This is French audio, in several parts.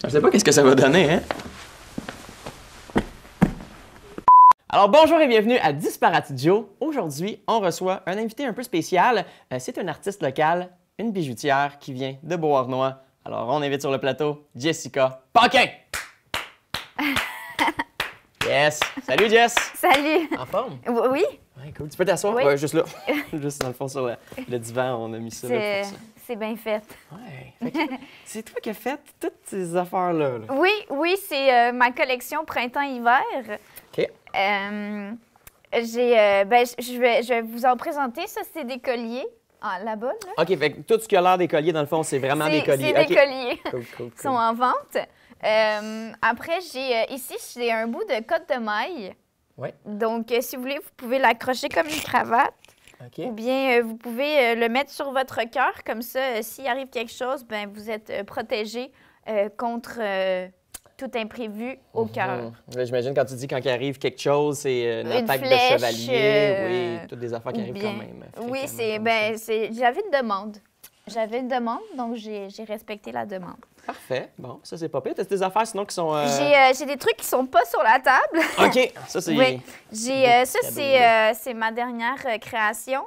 Je sais pas qu'est-ce que ça va donner, hein? Alors bonjour et bienvenue à Disparatio. Aujourd'hui, on reçoit un invité un peu spécial. C'est un artiste local, une bijoutière qui vient de Beauharnois. Alors on invite sur le plateau Jessica Paquin. Yes! Salut Jess! Salut! En forme? Oui? Ouais, cool. Tu peux t'asseoir? Oui. Ouais, juste là. Juste dans le fond sur le divan, on a mis ça là pour ça. C'est bien fait. Ouais. C'est toi qui as fait toutes ces affaires-là. Là. Oui, c'est ma collection printemps-hiver. OK. Je vais vous en présenter. Ça, c'est des colliers. Ah, là-bas, là. OK, fait que tout ce qui a l'air des colliers, dans le fond, c'est vraiment des colliers. C'est des colliers. Cool. Ils sont en vente. Après, j'ai un bout de cotte de maille. Ouais. Donc, si vous voulez, vous pouvez l'accrocher comme une cravate. OK. Ou bien, vous pouvez le mettre sur votre cœur. Comme ça, s'il arrive quelque chose, ben, vous êtes protégé contre tout imprévu au cœur. J'imagine quand tu dis quand il arrive quelque chose, c'est une attaque flèche, de chevalier. Oui, toutes des affaires qui arrivent quand même. Oui, j'avais une demande. Donc j'ai respecté la demande. Parfait. Bon, ça, c'est pas pire. T'as des affaires sinon qui sont... J'ai des trucs qui sont pas sur la table. OK. Ça, c'est... Oui. C'est ma dernière création.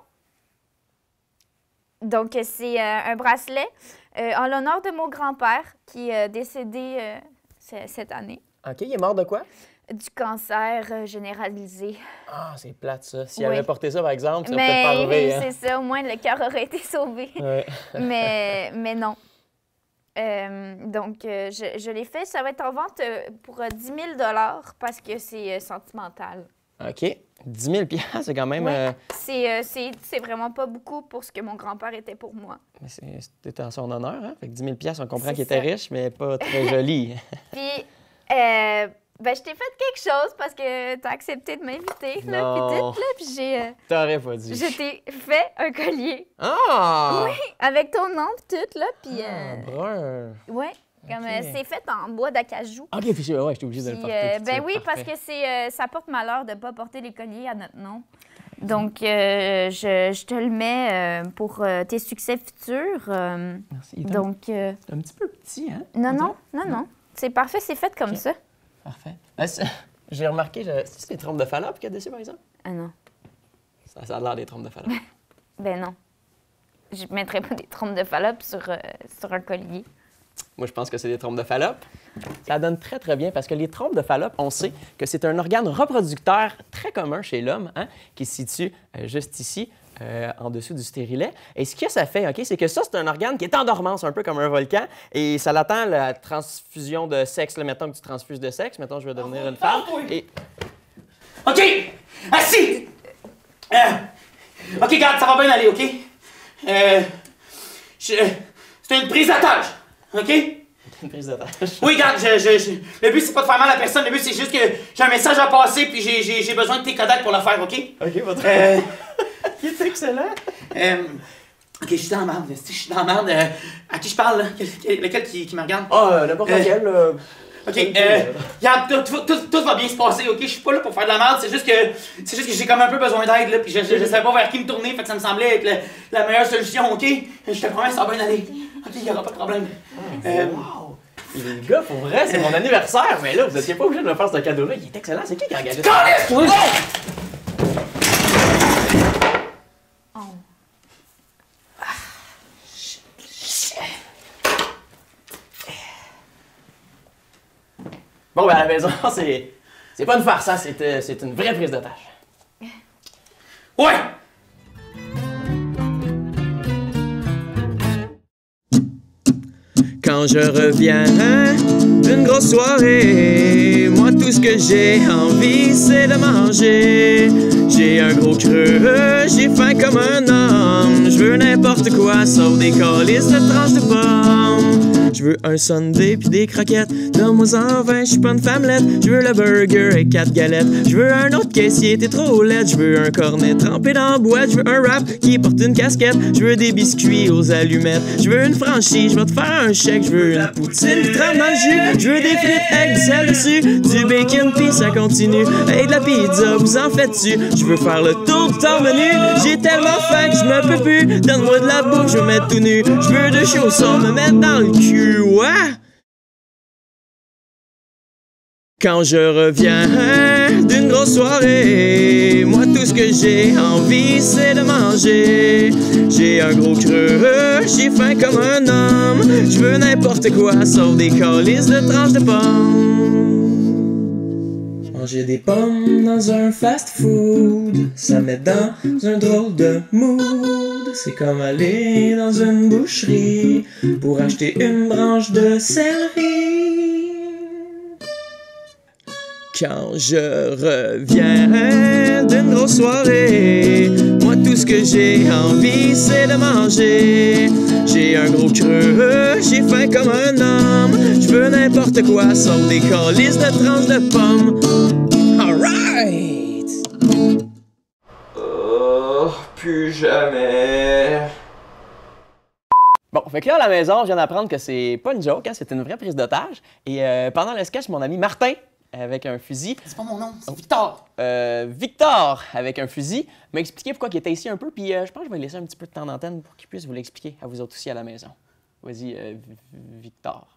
Donc, c'est un bracelet en l'honneur de mon grand-père qui est décédé cette année. OK. Il est mort de quoi? Du cancer généralisé. Ah, c'est plate, ça. S'il avait porté ça, par exemple, ça aurait peut-être pas Mais arrivé. Hein? c'est ça. Au moins, le cœur aurait été sauvé. Ouais. mais non. Donc, je l'ai fait. Ça va être en vente pour 10 000 parce que c'est sentimental. OK. 10 000 c'est quand même... Ouais. C'est vraiment pas beaucoup pour ce que mon grand-père était pour moi. Mais c'était en son honneur, hein? Fait que 10 000 on comprend C'est qu'il était riche, mais pas très joli. Puis, je t'ai fait quelque chose parce que t'as accepté de m'inviter. Non. Puis j'ai... T'aurais pas dit. Je t'ai fait un collier. Ah! Oui, avec ton nom pis tout, là. Puis, brun. ouais. Comme OK. c'est fait en bois d'acajou. OK, puis j'étais obligé de le porter. Ben oui, parce que ça porte malheur de ne pas porter les colliers à notre nom. Donc, je te le mets pour tes succès futurs. Merci. Donc, un petit peu petit, hein? non. C'est parfait, c'est fait comme ça. Parfait. J'ai remarqué, c'est des trompes de Fallope qu'il y a dessus, par exemple? Ah non. Ça a l'air des trompes de Fallope. Ben non. Je ne mettrais pas des trompes de Fallope sur un collier. Moi, je pense que c'est des trompes de Fallope. Ça donne très, très bien parce que les trompes de Fallope, on sait que c'est un organe reproducteur très commun chez l'homme, hein, qui se situe juste ici, en dessous du stérilet. Et ce que ça fait, OK, c'est que ça, c'est un organe qui est en dormance, un peu comme un volcan, et ça attend la transfusion de sexe. Là, mettons que tu transfuses de sexe, mettons que je vais devenir une femme. Et... OK! Assis! OK, regarde, ça va bien aller, OK? C'est une prise d'otage, OK? Une prise d'attache. Oui, regarde, le but, c'est pas de faire mal à personne. Le but, c'est juste que j'ai un message à passer, puis j'ai besoin de tes Kodak pour le faire, OK? OK, votre... Il est excellent. OK, je suis dans la merde. Je suis dans la merde. À qui je parle, là? Lequel qui me regarde? Ah, n'importe lequel. OK, regarde, tout va bien se passer, OK? Je suis pas là pour faire de la merde, c'est juste que j'ai comme un peu besoin d'aide, là, puis je savais pas vers qui me tourner, fait que ça me semblait être la meilleure solution, OK? Je te promets, ça va bien aller. OK, il y aura pas de problème. Wow! Les gars, pour vrai, c'est mon anniversaire, mais là, vous étiez pas obligé de me faire ce cadeau-là. Il est excellent. C'est qui a engagé ça? Calisse-toi! Oh. Bon, ben à la maison, c'est pas une farce, hein? C'est une vraie prise de tâche. Ouais! Quand je reviens d'une grosse soirée, moi tout ce que j'ai envie c'est de manger. J'ai un gros creux, j'ai faim comme un homme. Je veux n'importe quoi sauf des calices de tranches de pommes. Je veux un sundae pis des croquettes. Donne-moi-en 20, j'suis pas une femmelette. Je veux le burger et 4 galettes. Je veux un autre caissier, t'es trop laide. Je veux un cornet trempé dans la boîte. Je veux un rap qui porte une casquette. Je veux des biscuits aux allumettes. Je veux une franchise, je vais te faire un chèque. Je veux une poutine qui trempe dans le jus. Je veux des frites avec du sel dessus. Du bacon pis ça continue. Hey, de la pizza, vous en faites-tu? Je veux faire le tour de ton menu. J'ai tellement faim que je me peux plus. Donne-moi de la bouffe, je veux mettre tout nu. Je veux de chaussons me mettre dans le cul. Ouais! Quand je reviens d'une grosse soirée, moi tout ce que j'ai envie c'est de manger. J'ai un gros creux, j'ai faim comme un homme. Je veux n'importe quoi sauf des calices de tranches de pommes. Manger des pommes dans un fast-food, ça met dans un drôle de mood. C'est comme aller dans une boucherie pour acheter une branche de céleri. Quand je reviens d'une grosse soirée, moi tout ce que j'ai envie c'est de manger. J'ai un gros creux, j'ai faim comme un homme. Je veux n'importe quoi sauf des calices de tranches de pommes. Alright! Oh, plus jamais. Bon, fait que là, à la maison, je viens d'apprendre que c'est pas une joke, hein, c'est une vraie prise d'otage. Et pendant le sketch, mon ami Martin, avec un fusil... C'est pas mon nom, c'est Victor. Victor, avec un fusil, m'a expliqué pourquoi il était ici un peu, puis je pense que je vais lui laisser un petit peu de temps d'antenne pour qu'il puisse vous l'expliquer à vous autres aussi à la maison. Vas-y, Victor.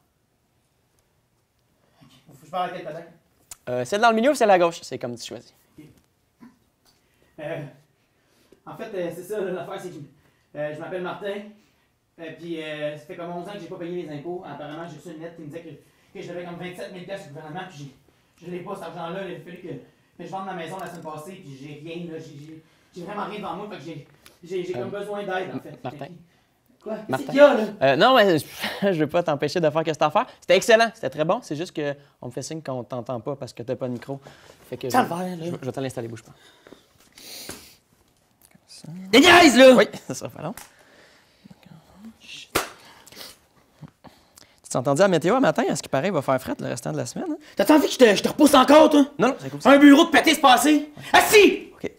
Faut que je parle à quel peut-être? Celle dans le milieu ou celle à gauche? C'est comme tu choisis. En fait, c'est ça, l'affaire, c'est que je m'appelle Martin, puis ça fait comme 11 ans que j'ai pas payé les impôts. Apparemment, j'ai reçu une lettre qui me disait que je devais comme 27 000 $ au gouvernement, puis je l'ai pas, cet argent-là. Il a fallu que je vende ma maison la semaine passée, puis j'ai rien, là. J'ai vraiment rien devant moi, fait que j'ai comme besoin d'aide, en fait. Martin. Quoi? Martin. Qu'est-ce qu'il y a, là? Non, mais je veux pas t'empêcher de faire ce que t'as à faire. C'était excellent, c'était très bon. C'est juste qu'on me fait signe qu'on t'entend pas parce que t'as pas de micro. Fait que Ça le va, là. je vais te l'installer, bouge pas. Des niaises, là! Oui, ça sera pas long. Tu t'es entendu à la météo un matin? À ce qui paraît, il va faire fret le restant de la semaine. Hein? T'as envie que je te repousse encore, toi? Non, c'est cool. Ça. Un bureau de pété se passer? Assis! OK.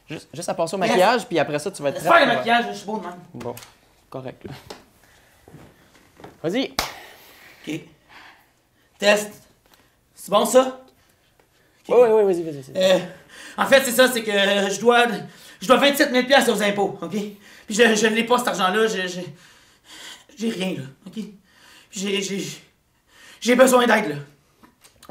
Juste à passer au maquillage, puis après ça, tu vas être Laisse prêt. faire le maquillage, je suis beau de même. Bon, correct. Là. Vas-y. OK. Test. C'est bon, ça? Okay. Oui, vas-y. En fait, c'est ça, c'est que je dois 27 000 $ aux impôts, OK? Puis je n'ai pas cet argent-là, j'ai rien, là, OK? Puis j'ai besoin d'aide, là.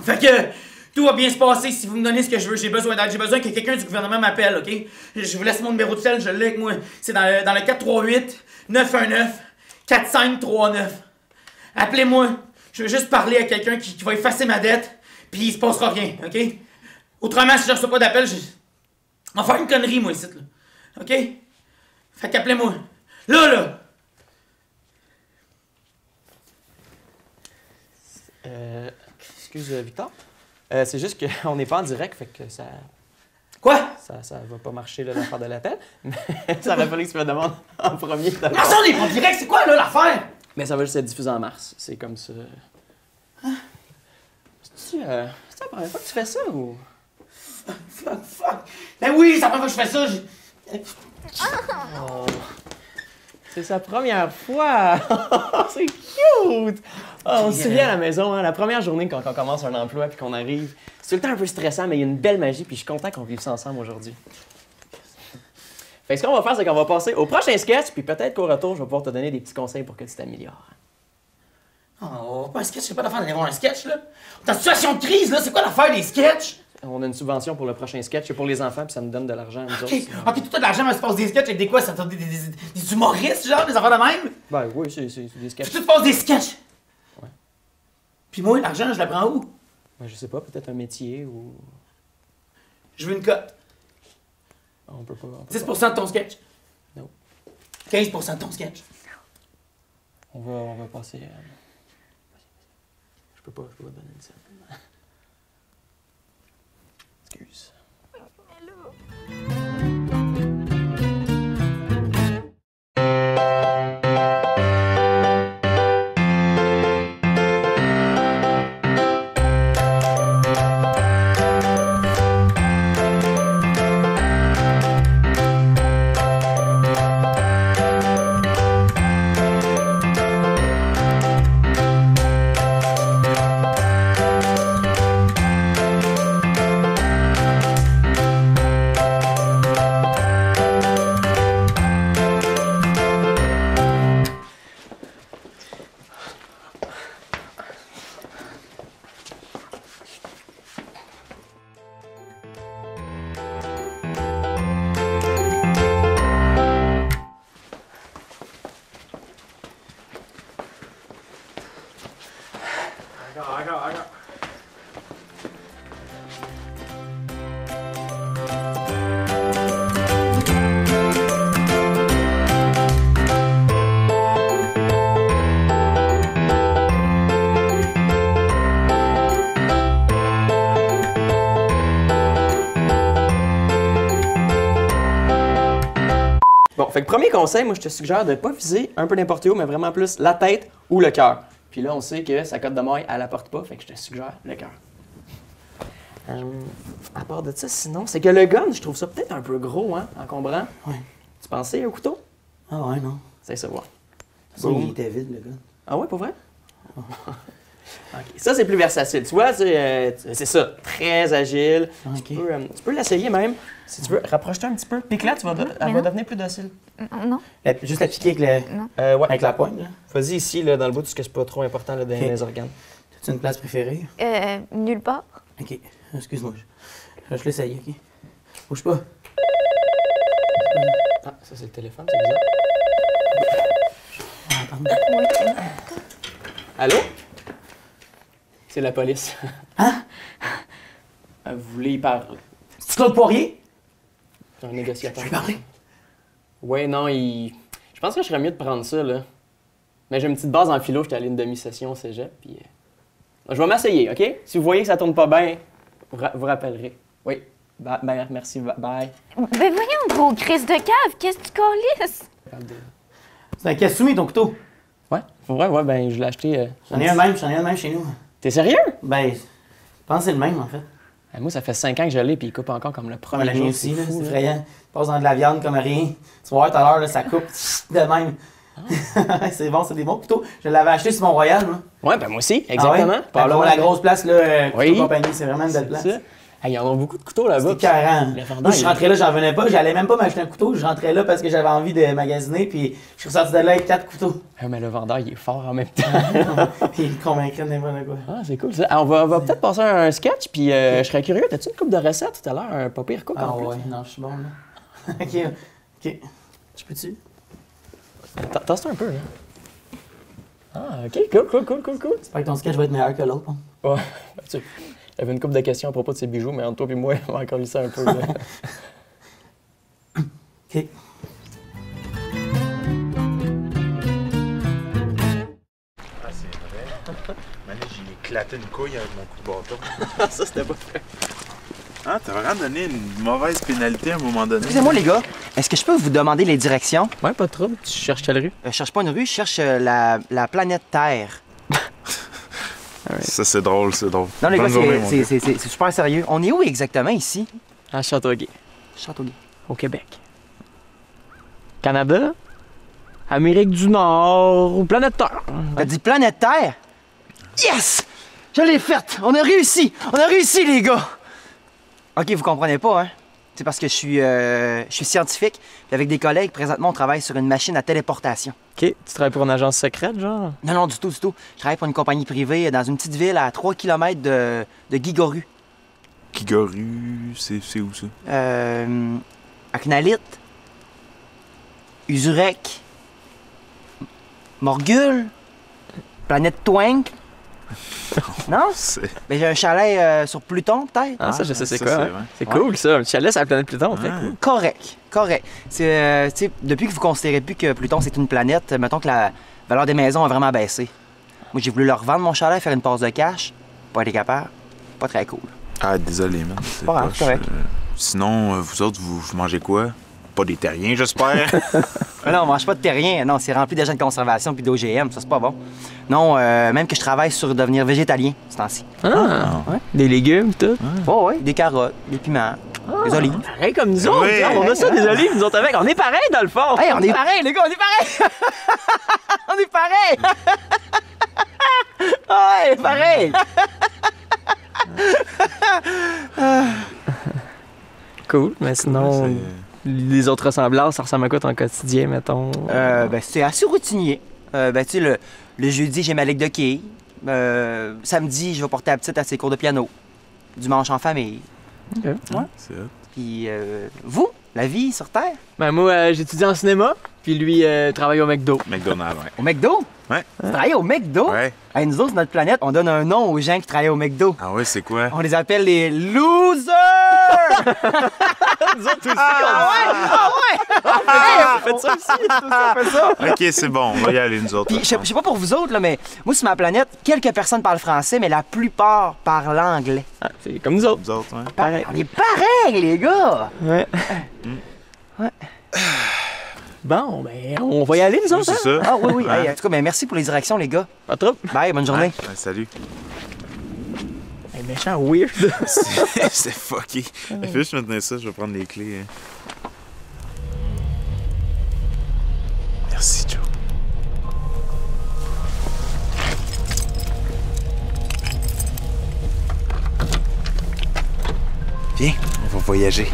Fait que tout va bien se passer si vous me donnez ce que je veux. J'ai besoin d'aide, j'ai besoin que quelqu'un du gouvernement m'appelle, OK? Je vous laisse mon numéro de tel, je l'ai avec moi. C'est dans le 438-919-4539. Appelez-moi. Je veux juste parler à quelqu'un qui va effacer ma dette, puis il se passera rien, OK? Autrement, si je reçois pas d'appel, on va faire une connerie, moi, ici, là. OK? Fait qu'appelez-moi. Là! Excuse, Victor. C'est juste qu'on n'est pas en direct, fait que ça... Quoi? Ça va pas marcher, là, l'affaire de l'appel. Mais ça aurait fallu que tu me demandes en premier. Non, ça, on est pas en direct, c'est quoi, là, l'affaire? Mais ça va juste être diffusé en mars. C'est comme ça. Hein? C'est la première fois que tu fais ça, ou... Fuck. Ben oui, c'est la première fois que je fais ça. Oh. C'est sa première fois! C'est cute! Oh, on se souvient à la maison, hein, la première journée quand on commence un emploi puis qu'on arrive. C'est tout le temps un peu stressant, mais il y a une belle magie puis je suis content qu'on vive ça ensemble aujourd'hui. Fait que ce qu'on va faire, c'est qu'on va passer au prochain sketch, puis peut-être qu'au retour, je vais pouvoir te donner des petits conseils pour que tu t'améliores. Oh, pas un sketch, c'est pas l'affaire d'aller voir un sketch, là. T'es en situation de crise, là, c'est quoi l'affaire des sketchs? On a une subvention pour le prochain sketch, c'est pour les enfants, puis ça nous donne de l'argent à nous OK, autres. OK, tout de l'argent, mais se passe des sketchs avec des quoi? Ça te des humoristes, genre, des affaires de même? Ben oui, c'est des sketchs. Tu te passes des sketchs? Ouais. Puis moi, l'argent, je la prends où? Ben, je sais pas, peut-être un métier ou... Je veux une cote. On peut pas... 10% de ton sketch? Non. 15% de ton sketch? On va passer... Je peux pas te donner une scène. Excuse. Encore. Bon, fait que premier conseil, moi je te suggère de pas viser un peu n'importe où, mais vraiment plus la tête ou le cœur. Puis là, on sait que sa cote de maille, elle apporte pas, fait que je te suggère le cœur. À part de ça, sinon, c'est que le gun, je trouve ça peut-être un peu gros, hein, encombrant. Ouais. Tu pensais au couteau? Ah ouais, non. C'est ça, voir. Ça, il était vide, le gars. Ah ouais, pour vrai? Ok. Ça, c'est plus versatile. Tu vois, c'est ça, très agile. Ok. Tu peux l'essayer même. Si tu veux, rapproche-toi un petit peu. Pique là, elle va devenir plus docile. Non. Juste la piquer Ouais. avec la poigne, là. Vas-y ici, là, dans le bout, tout ce que c'est pas trop important là, dans les organes. As-tu une place préférée? Nulle part. Ok, excuse-moi. Je vais l'essayer, ok? Bouge pas. Ah, ça, c'est le téléphone, c'est bizarre. Allô? C'est la police. Hein? Vous voulez y parler? C'est Claude Poirier? C'est un négociateur. Je vais parler. Ouais, non, je pense que je serais mieux de prendre ça, là. Mais j'ai une petite base en philo, j'étais allé une demi-session au cégep, puis... Je vais m'essayer, OK? Si vous voyez que ça tourne pas bien, vous rappellerez. Oui. Merci, bye. Ben voyons, gros Chris de cave, qu'est-ce que tu calisses? C'est un caisse soumis, ton couteau. Ouais, pour vrai, ouais, ben je l'ai acheté... J'en ai un même chez nous. T'es sérieux? Ben, je pense que c'est le même, en fait. Moi, ça fait 5 ans que je l'ai, puis il coupe encore comme le premier Ouais, la jour. mienne aussi, là, fou, c'est là. effrayant. Tu passes dans de la viande comme rien. Tu vas voir tout à l'heure, là, ça coupe de même. C'est bon, c'est des bons couteaux. Je l'avais acheté sur Mont-Royal, moi. Ouais, ben moi aussi, exactement. Ah ouais? La grosse place, là, Oui. couteau compagnie, c'est vraiment une belle place. Ça. Hey, ils en ont beaucoup de couteaux là-bas. C'est carré. Le vendeur, Moi, je il- rentrais là, j'en venais pas. J'allais même pas m'acheter un couteau. Je rentrais là parce que j'avais envie de magasiner. Puis je suis ressorti de là avec 4 couteaux. Mais le vendeur, il est fort en même temps. Puis il me convaincrait de n'importe quoi. Ah, c'est cool ça. Ah, on va peut-être passer à un sketch, puis je serais curieux. T'as-tu une coupe de recettes tout à l'heure? Un pas pire cook Ah en plus? ouais, non, je suis bon là. ok. Je peux-tu? Tasse-toi un peu, là. Ah, OK, cool. J'espère que ton sketch va être meilleur que l'autre. Hein. Ouais, j'avais une couple de questions à propos de ces bijoux, mais entre toi et moi, on va encore lisser un peu. Là. Ok. Ah, c'est vrai. Mané, j'ai éclaté une couille avec mon coup de bâton. Ça, c'était pas fait. Ah, t'as vraiment donné une mauvaise pénalité à un moment donné. Excusez-moi les gars, est-ce que je peux vous demander les directions? Ouais, pas de trouble. Tu cherches quelle rue? Je cherche pas une rue, je cherche la planète Terre. Ça, c'est drôle, c'est drôle. Non les gars, Bonne journée, mon gars. c'est super sérieux. On est où exactement ici? À Châteauguay, Châteauguay. au Québec. Canada? Amérique du Nord ou planète Terre? T'as dit planète Terre? Yes! Je l'ai faite! On a réussi! On a réussi les gars! Ok, vous comprenez pas, hein? C'est parce que je suis scientifique, puis avec des collègues, présentement, on travaille sur une machine à téléportation. OK. Tu travailles pour une agence secrète, genre? Non, du tout. Je travaille pour une compagnie privée dans une petite ville à 3 km de Guigoru. Kigoru, c'est où ça? Aknalit, Usurek, Morgul, Planète Twank. Non? C'est... Ben, j'ai un chalet sur Pluton, peut-être. Ah, ça, je sais c'est ça, quoi. c'est hein? vrai. C'est cool, ça. Un chalet sur la planète Pluton, en fait. Ah. Cool. Correct. C'est, tu sais, depuis que vous considérez plus que Pluton, c'est une planète, mettons que la valeur des maisons a vraiment baissé. Moi, j'ai voulu leur vendre mon chalet, faire une passe de cash. Pas été capable. Pas très cool. Ah, désolé, man. C'est Pas grave, poche. c'est correct. Sinon, vous autres, vous mangez quoi? Pas des terriens, j'espère. Mais non, on mange pas de terrien. Non, c'est rempli d'agents de conservation puis d'OGM. Ça, c'est pas bon. Non, même que je travaille sur devenir végétalien, ce temps-ci. Ah, ouais. Des légumes, tout. Oh, ouais, des carottes, des piments, des olives. Pareil comme nous autres. Oui. hein, on a ça, des olives, nous autres avec. On est pareil, dans le fond. Hey, on est pareil, les gars, on est pareil! On est pareil! Ouais, pareil! Cool, mais sinon, C'est- les autres ressemblances, ça ressemble à quoi ton quotidien, mettons? Ben, c'est assez routinier. Ben, tu sais, le jeudi, j'ai ma ligue de quilles. Samedi, je vais porter la petite à ses cours de piano. Dimanche, en famille. C'est hot. Puis, vous, la vie sur Terre? Ben, moi, j'étudie en cinéma, puis lui, travaille au McDo. McDonald's, ouais. Au McDo? Ouais. Tu travailles au McDo? Ouais. Hey, nous autres, sur notre planète, on donne un nom aux gens qui travaillent au McDo. Ah ouais, c'est quoi? On les appelle les losers! Nous autres aussi, on fait ça aussi. on fait ça. OK, c'est bon, on va y aller, nous autres. Puis, je sais pas pour vous autres, là, mais moi, sur ma planète, quelques personnes parlent français, mais la plupart parlent anglais. Ah, c'est comme nous autres. Nous autres, hein? Pareil. On est pareil, les gars! Ouais. Ouais. Bon, ben, on va y aller, nous autres. C'est ça. Ah oui, oui. Ouais. Hey, en tout cas, ben, merci pour les directions, les gars. Pas trop. Bye, bonne journée. Ouais, salut. Hey, méchant weird. C'est fucké. Fais juste me tenir ça, je vais prendre les clés. Hein. Merci, Joe. Viens, on va voyager.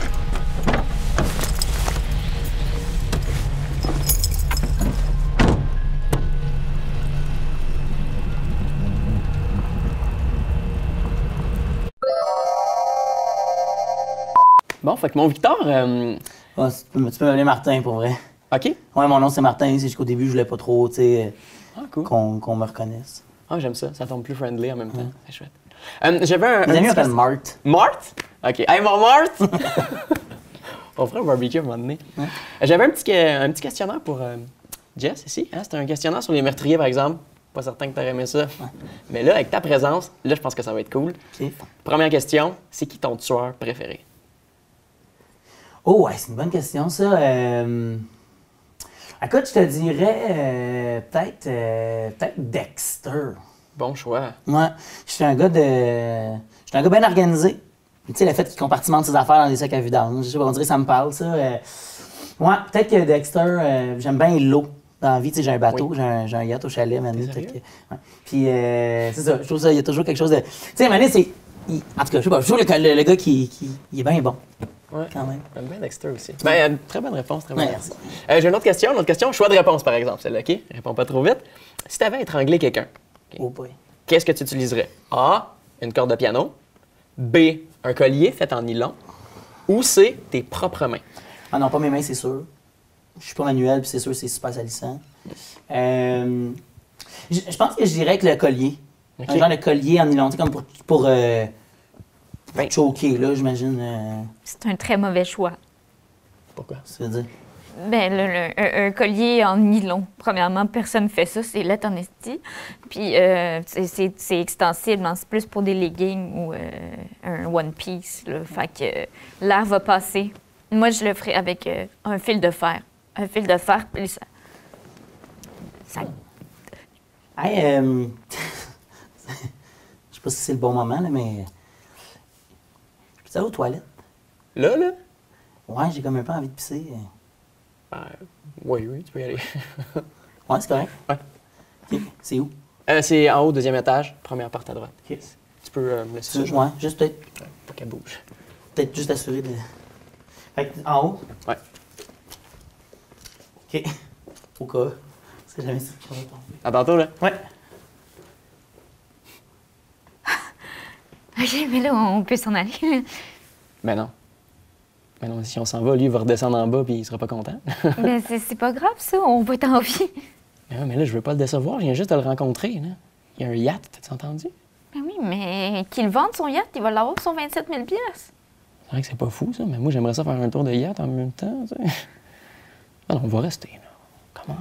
Bon, fait que mon Victor, Ah, tu peux m'appeler Martin, pour vrai. OK. Ouais, mon nom, c'est Martin. C'est jusqu'au début, je voulais pas trop, tu sais, Ah, cool. qu'on me reconnaisse. Ah, j'aime ça. Ça tombe plus friendly en même temps. C'est chouette. J'avais un. Mes un amis petit m'appellent Mart. Mart? OK. Hey, mon Mart! On fera un barbecue à un moment donné. J'avais un petit questionnaire pour Jess ici. Hein? C'était un questionnaire sur les meurtriers, par exemple. Pas certain que t'aurais aimé ça. Mais là, avec ta présence, là, je pense que ça va être cool. OK. Première question, c'est qui ton tueur préféré? Oh, ouais, c'est une bonne question, ça. Écoute, je te dirais peut-être Dexter. Bon choix. Ouais, je suis un gars bien organisé. Tu sais, le fait qu'il compartimente ses affaires dans des sacs à vidange, je sais pas, on dirait que ça me parle, ça. Ouais, peut-être que Dexter, j'aime bien l'eau dans la vie. Tu sais, j'ai un bateau, Oui. j'ai un yacht au chalet, maintenant. Sérieux? Ouais. Puis, c'est ça, je trouve ça, il y a toujours quelque chose de... Tu sais, maintenant, c'est... En tout cas, je sais pas, je trouve le gars qui il est bien bon, Ouais. quand même. J'aime bien Dexter aussi. Ben, très bonne réponse, très bonne Ouais, réponse. J'ai une autre question. Choix de réponse, par exemple. Celle-là, OK? Réponds pas trop vite. Si tu avais étranglé quelqu'un, Oh boy. qu'est-ce que tu utiliserais? A, une corde de piano. B, un collier fait en nylon. Ou C, tes propres mains. Ah non, pas mes mains, c'est sûr. Je suis pas manuel, puis c'est sûr, c'est super salissant. Je pense que je dirais que le collier. Ok. Un genre de collier en nylon, tu sais, comme pour Ben. choquer, là, j'imagine. C'est un très mauvais choix. Pourquoi? Ça veut dire. Ben, un collier en nylon, premièrement, personne ne fait ça, c'est laid en esti. Puis c'est extensible, hein, c'est plus pour des leggings ou un one piece. Là. Fait que l'air va passer. Moi, je le ferais avec un fil de fer. Un fil de fer, puis ça. Hey, je sais pas si c'est le bon moment, là, mais. Je peux aller aux toilettes? Là? Ouais, j'ai comme un peu envie de pisser. Oui, tu peux y aller. Ouais, c'est correct? Ouais. OK. C'est où? C'est en haut, deuxième étage, première porte à droite. OK. Tu peux me laisser ça? Ouais, juste peut-être. Pas qu'elle bouge. Peut-être juste assurer de. Fait que, en haut? Ouais. OK. Au cas. Parce que jamais ça va tomber. À tantôt, là. Ouais. OK, mais là, on peut s'en aller. Ben non. Ben non, si on s'en va, lui, il va redescendre en bas puis il sera pas content. Mais c'est pas grave, ça, on va être en vie. Mais là, je veux pas le décevoir, je viens juste de le rencontrer, là. Il y a un yacht, t'as entendu? Ben oui, mais qu'il vende son yacht, il va l'avoir pour son 27 000 $. C'est vrai que c'est pas fou, ça, mais moi, j'aimerais ça faire un tour de yacht en même temps, tu sais. Ah non, on va rester, là. Comment?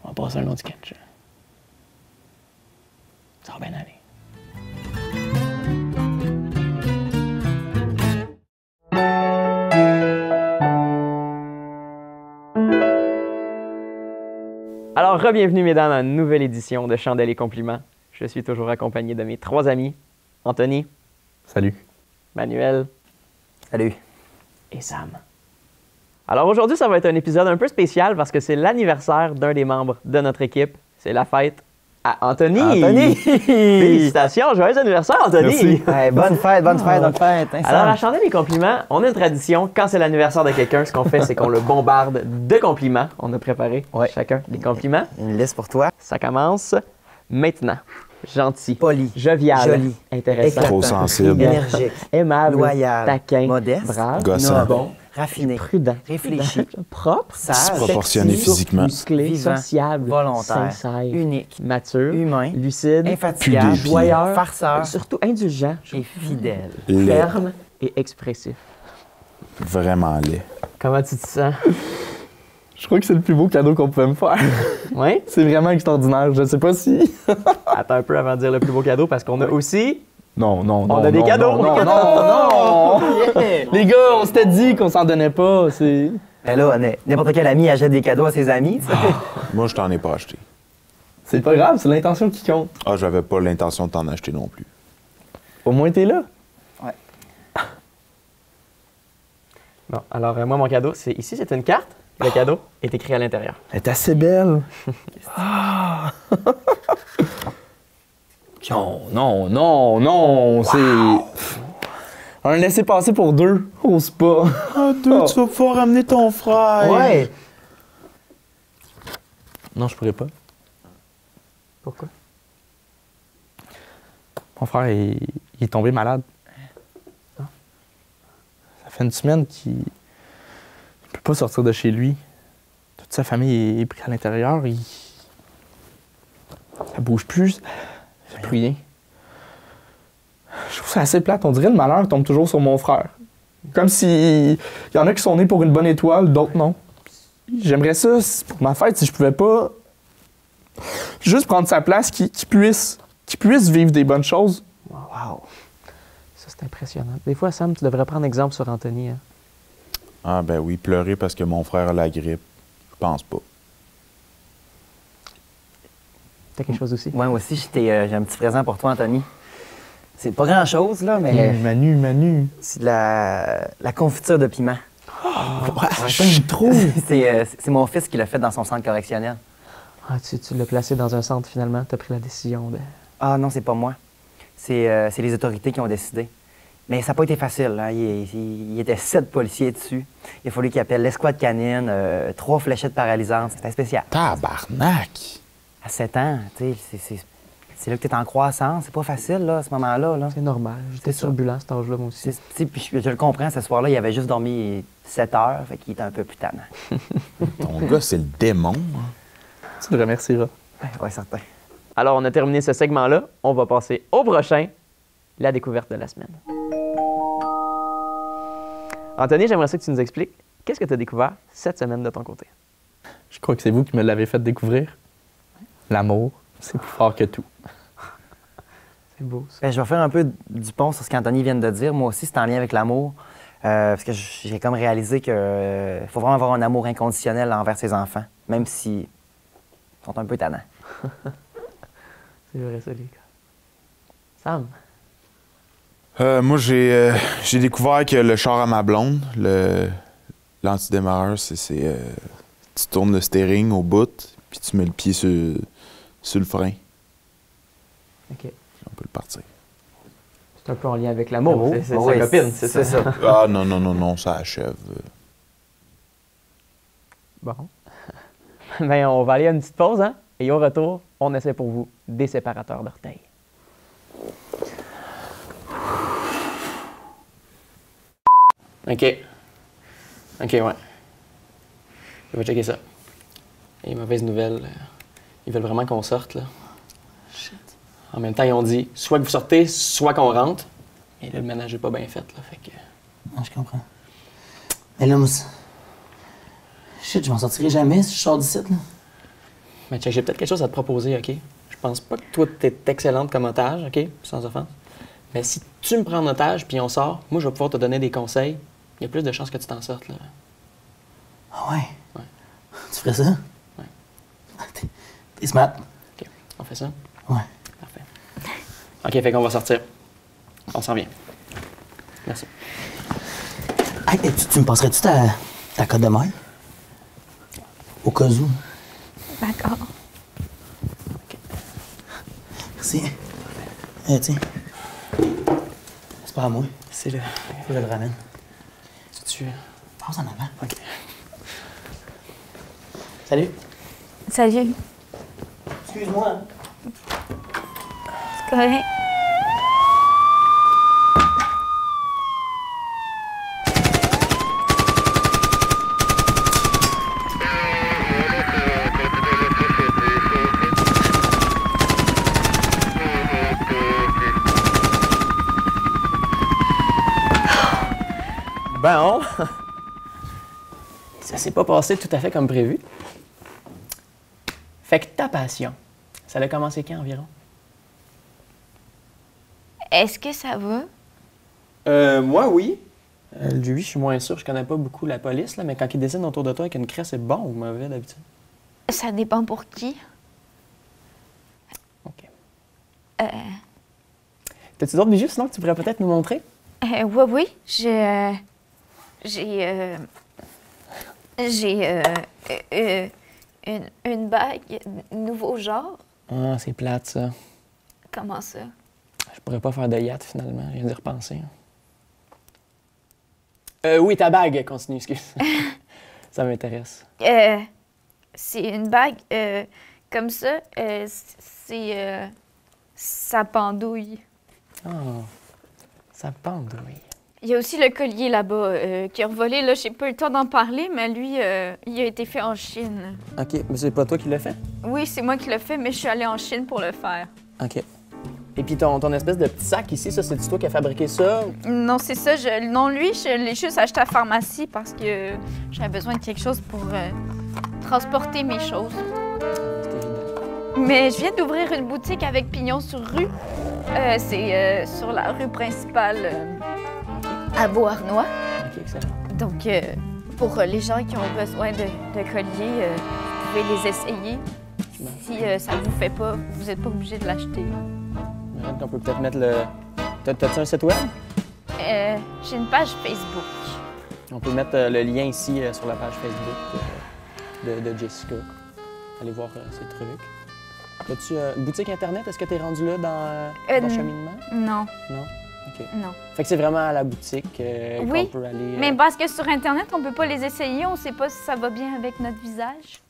On va passer un autre sketch. Ça va bien aller. Alors, re-bienvenue, mesdames, à une nouvelle édition de Chandelle et Compliments. Je suis toujours accompagné de mes trois amis, Anthony. Salut. Manuel. Salut. Et Sam. Alors aujourd'hui, ça va être un épisode un peu spécial parce que c'est l'anniversaire d'un des membres de notre équipe. C'est la fête à Anthony. Anthony! Félicitations, joyeux anniversaire, Anthony! Merci. Hey, bonne fête, bonne fête. Hein, Alors, à Sam? Chandelle et Compliments, on a une tradition. Quand c'est l'anniversaire de quelqu'un, ce qu'on fait, c'est qu'on le bombarde de compliments. On a préparé chacun des compliments. Une liste pour toi. Ça commence maintenant. Gentil. Poli. Jovial. Joli. Intéressant. Trop sensible. Énergique. Aimable. Loyal. Taquin. Modeste. Brave. Gossant. Bon. raffiné, Prudent. réfléchi, Propre. sage, Proportionné sexy, physiquement. Musclé, Vivant, sociable, volontaire, sincère, unique, mature, humain, lucide, infatigable, Plus des joyeux, farceur surtout indulgent, et fidèle. Laid. ferme et expressif. Vraiment laid. Comment tu te sens? Je crois que c'est le plus beau cadeau qu'on pouvait me faire. Oui? C'est vraiment extraordinaire. Je sais pas si. Attends un peu avant de dire le plus beau cadeau parce qu'on a aussi... Non, non, non. On a des non, cadeaux. Non, non, non, non. Les gars, on s'était dit qu'on s'en donnait pas. C'est. Ben là, n'importe quel ami achète des cadeaux à ses amis, tu sais. Moi, je t'en ai pas acheté. C'est pas grave, c'est l'intention qui compte. Ah, j'avais pas l'intention de t'en acheter non plus. Au moins, t'es là. Bon, alors moi, mon cadeau, c'est ici, c'est une carte. Le cadeau est écrit à l'intérieur. Elle est assez belle. Non, non, non, non, c'est. On a laissé passer pour deux. Ose pas. Ah, deux, tu vas pouvoir ramener ton frère. Ouais! Non, je pourrais pas. Pourquoi? Mon frère, il est tombé malade. Ça fait une semaine qu'il ne peut pas sortir de chez lui. Toute sa famille est prise à l'intérieur. Ça bouge plus. Ça fait plus rien. Je trouve ça assez plate. On dirait le malheur tombe toujours sur mon frère. Comme si il y en a qui sont nés pour une bonne étoile, d'autres non. J'aimerais ça, pour ma fête, si je pouvais pas juste prendre sa place, qu'il puisse vivre des bonnes choses. Wow! Ça, c'est impressionnant. Des fois, Sam, tu devrais prendre exemple sur Anthony. Hein? Ah, ben oui, pleurer parce que mon frère a la grippe. Je pense pas. T'as quelque chose aussi? Moi aussi, j'ai un petit présent pour toi, Anthony. C'est pas grand-chose, là, mais Manu. c'est de la confiture de piment. Trop. C'est mon fils qui l'a fait dans son centre correctionnel. Ah, tu l'as placé dans un centre, finalement. T'as pris la décision de... Ah non, c'est pas moi. C'est les autorités qui ont décidé. Mais ça n'a pas été facile. Hein. Il y était 7 policiers dessus. Il a fallu qu'ils appellent l'escouade canine, 3 fléchettes paralysantes. C'était spécial. Tabarnak! À 7 ans, tu sais, c'est là que tu es en croissance. C'est pas facile, là, à ce moment-là. Là. C'est normal. J'étais C'est ça. turbulent à cet âge-là, moi aussi. Puis je le comprends, ce soir-là, il avait juste dormi 7 heures, fait qu'il était un peu plus tannant. Ton gars, c'est le démon. Hein? Tu le remercieras. Ouais, certain. Alors, on a terminé ce segment-là. On va passer au prochain, la découverte de la semaine. Anthony, j'aimerais ça que tu nous expliques qu'est-ce que tu as découvert cette semaine de ton côté. Je crois que c'est vous qui me l'avez fait découvrir. L'amour, c'est plus fort que tout. C'est beau, ça. Ben, je vais faire un peu du pont sur ce qu'Anthony vient de dire. Moi aussi, c'est en lien avec l'amour. Parce que j'ai comme réalisé qu'il faut vraiment avoir un amour inconditionnel envers ses enfants, même s'ils sont un peu tannants. C'est vrai, ça, les gars. Sam? Moi, j'ai découvert que le char à ma blonde, l'antidémarreur, tu tournes le steering au bout, puis tu mets le pied sur le frein. OK. On peut le partir. C'est un peu en lien avec l'amour. C'est Oui, sa copine, c'est ça. Ah non, ça achève. Bon. Bien, on va aller à une petite pause, hein? Et au retour, on essaie pour vous des séparateurs d'orteils. OK, ouais. Je vais checker ça. Et mauvaise nouvelle, ils veulent vraiment qu'on sorte, là. Shit. En même temps, ils ont dit soit que vous sortez, soit qu'on rentre. Et là, le ménage n'est pas bien fait, là, fait que... Non, je comprends. Mais là, moi, shit, je m'en sortirai jamais si je sors d'ici, là. Mais check, j'ai peut-être quelque chose à te proposer, OK? Je pense pas que toi, t'es excellente comme otage, OK? Sans offense. Mais si tu me prends en otage puis on sort, moi, je vais pouvoir te donner des conseils. Il y a plus de chances que tu t'en sortes, là. Ah ouais? Ouais. Tu ferais ça? Ouais. T'es smart. OK, on fait ça? Ouais. Parfait. OK, fait qu'on va sortir. On s'en vient. Merci. Hey, tu me passerais-tu ta cote de maille? Au cas où. D'accord. Merci. Tiens. C'est pas à moi. C'est le... Faut que je le ramène. Tu... Passe en avant. OK. Salut. Salut. Excuse-moi. C'est correct. Bon. Ça s'est pas passé tout à fait comme prévu. Fait que ta passion, ça a commencé quand environ? Est-ce que ça va? Moi, oui. Lui, je suis moins sûr. Je connais pas beaucoup la police, là, mais quand il dessine autour de toi avec une craie, c'est bon ou mauvais d'habitude? Ça dépend pour qui. OK. Euh, T'as-tu d'autres bijoux sinon que tu pourrais peut-être nous montrer? oui, oui. J'ai une bague nouveau genre. Ah, c'est plate, ça. Comment ça? Je pourrais pas faire de yacht, finalement. Je viens d'y repenser. Oui, ta bague. Continue, excuse. Ça m'intéresse. C'est une bague comme ça. Ça pendouille. Ah, ça pendouille. Il y a aussi le collier là-bas qui a revolé. Là, j'ai pas eu le temps d'en parler, mais lui, il a été fait en Chine. OK, mais c'est pas toi qui l'as fait? Oui, c'est moi qui l'ai fait, mais je suis allée en Chine pour le faire. OK. Et puis ton espèce de petit sac ici, ça, c'est toi qui as fabriqué ça? Non, c'est ça. Non, lui, je l'ai juste acheté à la pharmacie parce que j'avais besoin de quelque chose pour transporter mes choses. C'est évident. Mais je viens d'ouvrir une boutique avec pignon sur rue. C'est sur la rue principale à Beauharnois. OK, excellent. Donc, pour les gens qui ont besoin de colliers, vous pouvez les essayer. Si ça vous fait pas, vous n'êtes pas obligé de l'acheter. On peut peut-être mettre le... T'as-tu un site web? J'ai une page Facebook. On peut mettre le lien ici sur la page Facebook de Jessica. Allez voir ses trucs. As-tu une boutique Internet? Est-ce que tu es rendu là dans ton cheminement? Non. Non? OK. Non. Fait que c'est vraiment à la boutique oui, qu'on peut aller... mais parce que sur Internet, on peut pas les essayer. On sait pas si ça va bien avec notre visage.